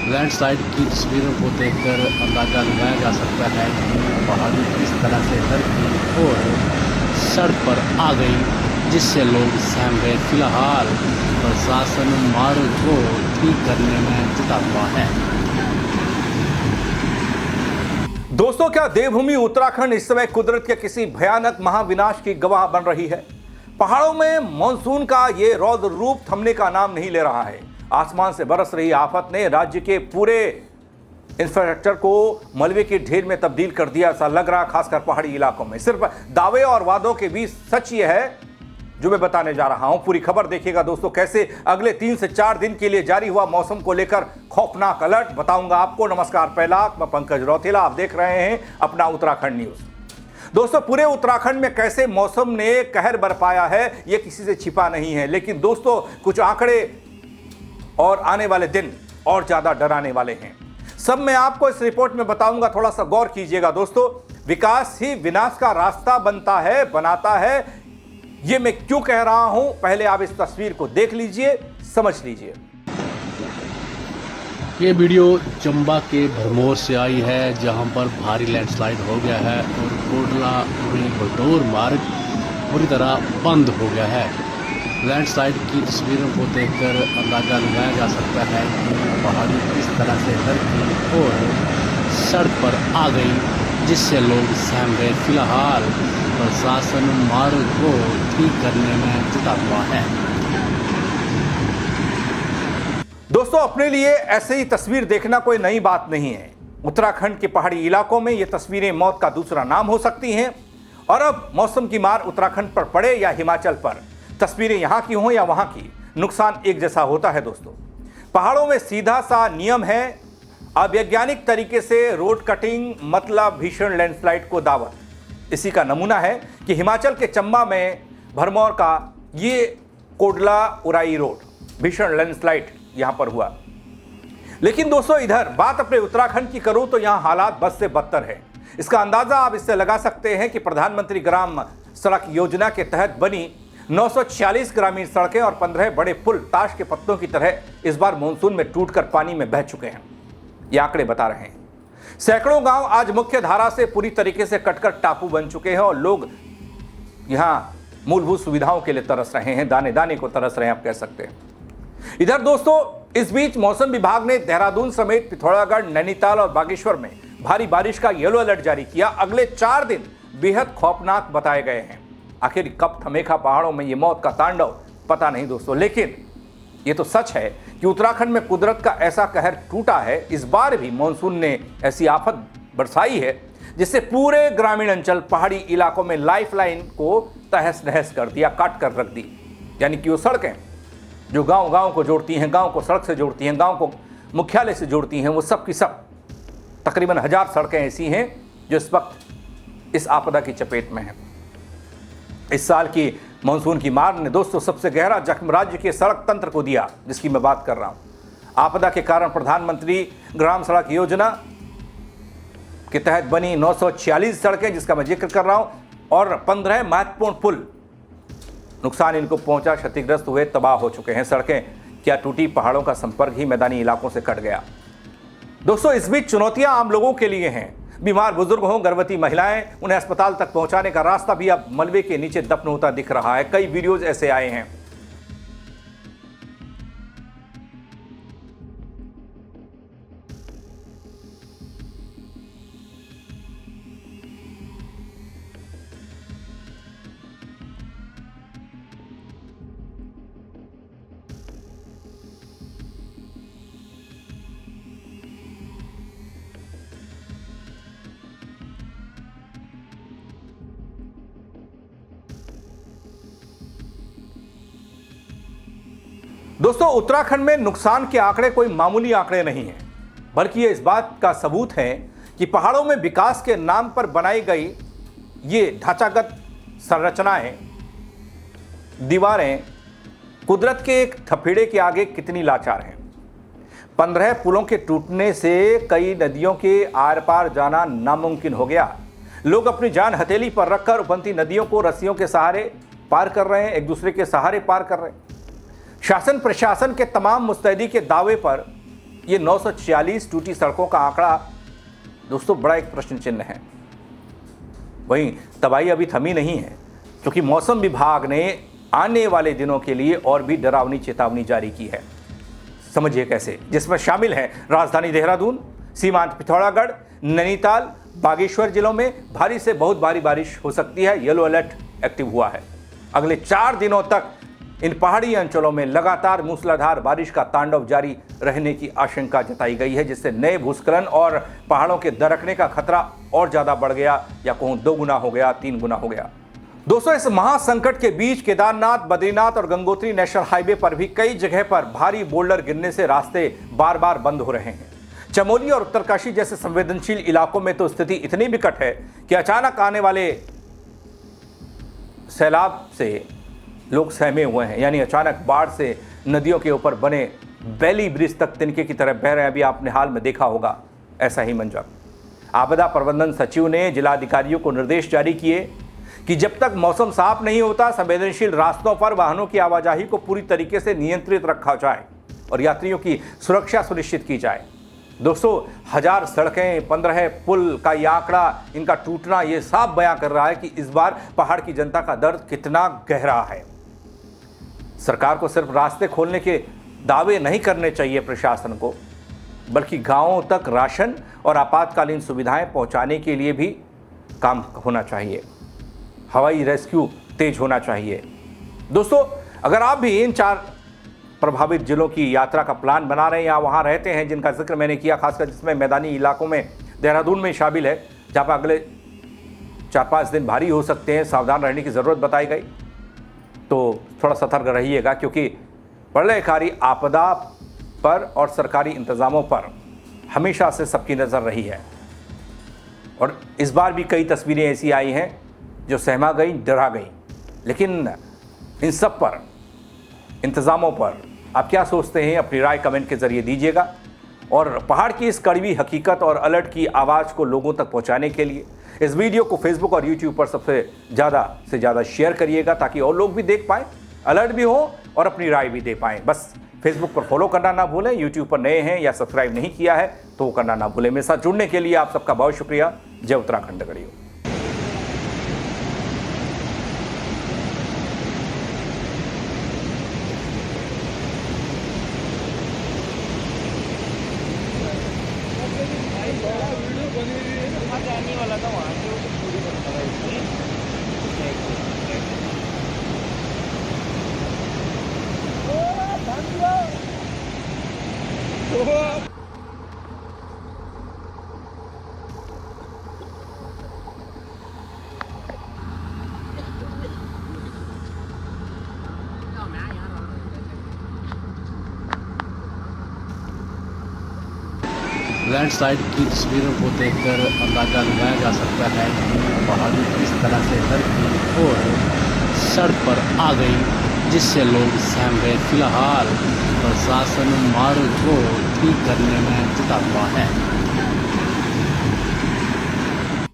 Landslide की तस्वीरों को देखकर अंदाज़ा लगाया जा सकता है कि पहाड़ी किस तरह से धरती और सड़क पर आ गई, जिससे लोग सहम गए। फिलहाल प्रशासन मार्ग को ठीक करने में जुटा हुआ है। दोस्तों, क्या देवभूमि उत्तराखंड इस समय कुदरत के किसी भयानक महाविनाश की गवाह बन रही है? पहाड़ों में मॉनसून का ये रौद्र रूप थमने का नाम नहीं ले रहा है। आसमान से बरस रही आफत ने राज्य के पूरे इंफ्रास्ट्रक्चर को मलबे के ढेर में तब्दील कर दिया, ऐसा लग रहा, खासकर पहाड़ी इलाकों में। सिर्फ दावे और वादों के बीच सच ये है जो मैं बताने जा रहा हूं। पूरी खबर देखिएगा दोस्तों, कैसे अगले 3 से 4 दिन के लिए जारी हुआ मौसम को लेकर खौफनाक अलर्ट बताऊंगा आपको। नमस्कार, पहला मैं पंकज रौतेला, आप देख रहे हैं अपना उत्तराखंड न्यूज। दोस्तों, पूरे उत्तराखंड में कैसे मौसम ने कहर बरपाया है यह किसी से छिपा नहीं है, लेकिन दोस्तों कुछ आंकड़े और आने वाले दिन और ज्यादा डराने वाले हैं। सब मैं आपको इस रिपोर्ट में बताऊंगा, थोड़ा सा गौर कीजिएगा दोस्तों। विकास ही विनाश का रास्ता बनाता है, ये मैं क्यों कह रहा हूं, पहले आप इस तस्वीर को देख लीजिए, समझ लीजिए। ये वीडियो चंबा के भरमौर से आई है, जहां पर भारी लैंडस्लाइड हो गया है और कोटला बटोर मार्ग पूरी तरह बंद हो गया है। लैंडस्लाइड की तस्वीरों को देखकर अंदाज़ा लगाया जा सकता है कि पहाड़ी किस तरह से धरती और सड़क पर आ गई, जिससे लोग सहम गए। फिलहाल प्रशासन मार्ग को ठीक करने में जुटा हुआ है। दोस्तों, अपने लिए ऐसे ही तस्वीर देखना कोई नई बात नहीं है। उत्तराखंड के पहाड़ी इलाकों में ये तस्वीरें मौत का दूसरा नाम हो सकती हैं। और अब मौसम की मार उत्तराखंड पर पड़े या हिमाचल पर, तस्वीरें यहां की हों या वहां की, नुकसान एक जैसा होता है दोस्तों। पहाड़ों में सीधा सा नियम है, अवैज्ञानिक तरीके से रोड कटिंग मतलब भीषण लैंडस्लाइड को दावत। इसी का नमूना है कि हिमाचल के चंबा में भरमौर का ये कोडला उराई रोड, भीषण लैंडस्लाइड यहां पर हुआ। लेकिन दोस्तों, इधर बात अपने उत्तराखंड की करूं तो यहां हालात बद से बदतर है। इसका अंदाजा आप इससे लगा सकते हैं कि प्रधानमंत्री ग्राम सड़क योजना के तहत बनी 946 ग्रामीण सड़कें और 15 बड़े पुल ताश के पत्तों की तरह इस बार मानसून में टूटकर पानी में बह चुके हैं। ये आंकड़े बता रहे हैं। सैकड़ों गांव आज मुख्य धारा से पूरी तरीके से कटकर टापू बन चुके हैं और लोग यहां मूलभूत सुविधाओं के लिए तरस रहे हैं, दाने दाने को तरस रहे हैं, आप कह सकते हैं। इधर दोस्तों, इस बीच मौसम विभाग ने देहरादून समेत पिथौरागढ़, नैनीताल और बागेश्वर में भारी बारिश का येलो अलर्ट जारी किया। अगले 4 दिन बेहद खौफनाक बताए गए हैं। आखिर कब थमेगा पहाड़ों में ये मौत का तांडव, पता नहीं दोस्तों। लेकिन ये तो सच है कि उत्तराखंड में कुदरत का ऐसा कहर टूटा है। इस बार भी मानसून ने ऐसी आफत बरसाई है जिससे पूरे ग्रामीण अंचल, पहाड़ी इलाकों में लाइफलाइन को तहस नहस कर दिया, काट कर रख दी। यानी कि वो सड़कें जो गांव को जोड़ती हैं, गांव को सड़क से जोड़ती हैं, गांव को मुख्यालय से जोड़ती हैं, वो सब की सब तकरीबन 1000 सड़कें ऐसी हैं जो इस वक्त इस आपदा की चपेट में हैं। इस साल की मानसून की मार ने दोस्तों सबसे गहरा जख्म राज्य के सड़क तंत्र को दिया, जिसकी मैं बात कर रहा हूं। आपदा के कारण प्रधानमंत्री ग्राम सड़क योजना के तहत बनी 946 सड़कें, जिसका मैं जिक्र कर रहा हूं, और 15 महत्वपूर्ण पुल, नुकसान इनको पहुंचा, क्षतिग्रस्त हुए, तबाह हो चुके हैं। सड़कें क्या टूटी, पहाड़ों का संपर्क ही मैदानी इलाकों से कट गया। दोस्तों, इस बीच चुनौतियां आम लोगों के लिए हैं। बीमार बुजुर्ग हों, गर्भवती महिलाएं, उन्हें अस्पताल तक पहुंचाने का रास्ता भी अब मलबे के नीचे दफन होता दिख रहा है। कई वीडियोज ऐसे आए हैं। दोस्तों, उत्तराखंड में नुकसान के आंकड़े कोई मामूली आंकड़े नहीं हैं, बल्कि ये इस बात का सबूत है कि पहाड़ों में विकास के नाम पर बनाई गई ये ढांचागत संरचनाएं, दीवारें कुदरत के एक थपेड़े के आगे कितनी लाचार हैं। 15 पुलों के टूटने से कई नदियों के आर पार जाना नामुमकिन हो गया। लोग अपनी जान हथेली पर रखकर उफनती नदियों को रस्सियों के सहारे पार कर रहे हैं, एक दूसरे के सहारे पार कर रहे हैं। शासन प्रशासन के तमाम मुस्तैदी के दावे पर ये 946 टूटी सड़कों का आंकड़ा दोस्तों बड़ा एक प्रश्न चिन्ह है। वहीं तबाही अभी थमी नहीं है, क्योंकि मौसम विभाग ने आने वाले दिनों के लिए और भी डरावनी चेतावनी जारी की है। समझिए कैसे, जिसमें शामिल है राजधानी देहरादून, सीमांत पिथौरागढ़, नैनीताल, बागेश्वर जिलों में भारी से बहुत भारी बारिश हो सकती है। येलो अलर्ट एक्टिव हुआ है। अगले 4 दिनों तक इन पहाड़ी अंचलों में लगातार मूसलाधार बारिश का तांडव जारी रहने की आशंका जताई गई है, जिससे नए भूस्खलन और पहाड़ों के दरकने का खतरा और ज्यादा बढ़ गया, या कहूं 2 गुना हो गया, 3 गुना हो गया। दोस्तों, इस महासंकट के बीच केदारनाथ, बद्रीनाथ और गंगोत्री नेशनल हाईवे पर भी कई जगह पर भारी बोल्डर गिरने से रास्ते बार बार बंद हो रहे हैं। चमोली और उत्तरकाशी जैसे संवेदनशील इलाकों में तो स्थिति इतनी विकट है कि अचानक आने वाले सैलाब से लोग सहमे हुए हैं। यानी अचानक बाढ़ से नदियों के ऊपर बने बैली ब्रिज तक तिनके की तरह बह रहे हैं। अभी आपने हाल में देखा होगा ऐसा ही मंजर। आपदा प्रबंधन सचिव ने जिलाधिकारियों को निर्देश जारी किए कि जब तक मौसम साफ नहीं होता, संवेदनशील रास्तों पर वाहनों की आवाजाही को पूरी तरीके से नियंत्रित रखा जाए और यात्रियों की सुरक्षा सुनिश्चित की जाए। दोस्तों, 1000 सड़कें, 15 पुल का ये आंकड़ा, इनका टूटना ये साफ बयां कर रहा है कि इस बार पहाड़ की जनता का दर्द कितना गहरा है। सरकार को सिर्फ रास्ते खोलने के दावे नहीं करने चाहिए प्रशासन को, बल्कि गांवों तक राशन और आपातकालीन सुविधाएं पहुंचाने के लिए भी काम होना चाहिए। हवाई रेस्क्यू तेज होना चाहिए। दोस्तों, अगर आप भी इन 4 प्रभावित जिलों की यात्रा का प्लान बना रहे हैं या वहां रहते हैं, जिनका जिक्र मैंने किया, खासकर जिसमें मैदानी इलाकों में देहरादून में शामिल है, जहां पर अगले 4-5 दिन भारी हो सकते हैं, सावधान रहने की ज़रूरत बताई गई, तो थोड़ा सतर्क रहिएगा, क्योंकि प्रलयकारी आपदा पर और सरकारी इंतज़ामों पर हमेशा से सबकी नज़र रही है। और इस बार भी कई तस्वीरें ऐसी आई हैं जो सहमा गई, डरा गई। लेकिन इन सब पर, इंतज़ामों पर आप क्या सोचते हैं? अपनी राय कमेंट के ज़रिए दीजिएगा। और पहाड़ की इस कड़वी हकीकत और अलर्ट की आवाज़ को लोगों तक पहुंचाने के लिए इस वीडियो को फेसबुक और यूट्यूब पर सबसे ज़्यादा शेयर करिएगा, ताकि और लोग भी देख पाएँ, अलर्ट भी हो और अपनी राय भी दे पाएँ। बस फेसबुक पर फॉलो करना ना भूलें, यूट्यूब पर नए हैं या सब्सक्राइब नहीं किया है तो वो करना ना भूलें। मेरे साथ जुड़ने के लिए आप सबका बहुत शुक्रिया। जय उत्तराखंड गढ़ियो। जाने वाला था वहाँ से, वो पूरी बनता है लैंडस्लाइड की तस्वीरों को देखकर अंदाज़ा लगाया जा सकता है कि पहाड़ी किस तरह से धरती और सड़क पर आ गई, जिससे लोग सहम गए। फिलहाल प्रशासन मार्ग को ठीक करने में जुटा हुआ है।